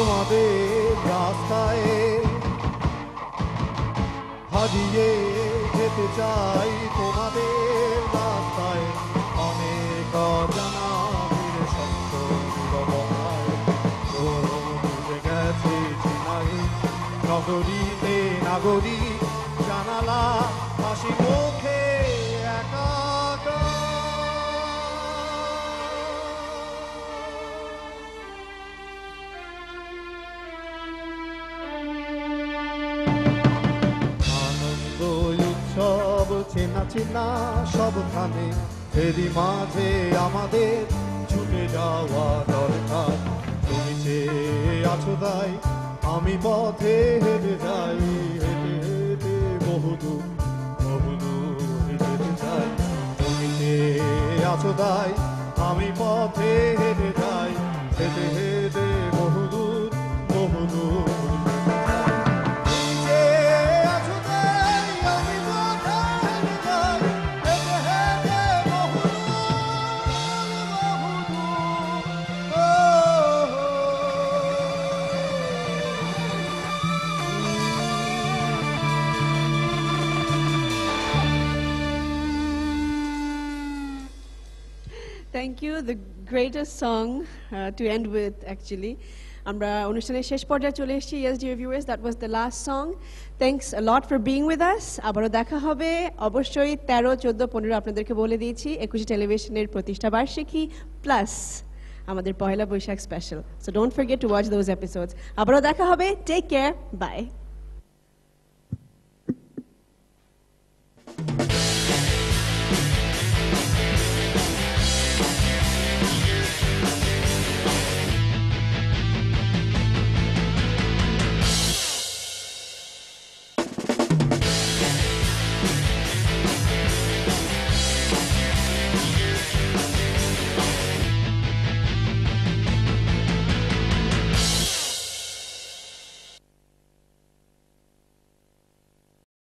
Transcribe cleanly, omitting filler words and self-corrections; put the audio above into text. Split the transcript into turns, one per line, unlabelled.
তোমাদের রাস্তায় হারিয়ে যেতে চাই তোমাদের রাস্তায় অনেক অজানা সত্য নিরবতায় বুঝে গেছে চেনাই নগরীতে নাগরিক জানালা হাসি মুখে চেনা চেনা সবখানে এরই মাঝে আমাদের ছুটে যাওয়া দরকার তুমি চেয়ে আছো তাই আমি পথে হেঁটে যাই হেঁটে হেঁটে বহুদূর যেতে চাই তুমি চেয়ে আছো তাই আমি পথে হেঁটে যাই হেঁটে হেঁটে বহুদূর
Thank you. The greatest song to end with, actually. আমরা অনুষ্ঠানের শেষ পর্যায়ে চলে এসেছি. Yes, dear viewers, that was the last song. Thanks a lot for being with us. আবারও দেখা হবে অবশ্যই 13, 14, 15 আপনাদেরকে বলে দিয়েছি 21 টেলিভিশনের প্রতিষ্ঠা বার্ষিকী প্লাস আমাদের Pohela Boishakh special. So don't forget to watch those episodes. আবারও দেখা হবে. Take care. Bye.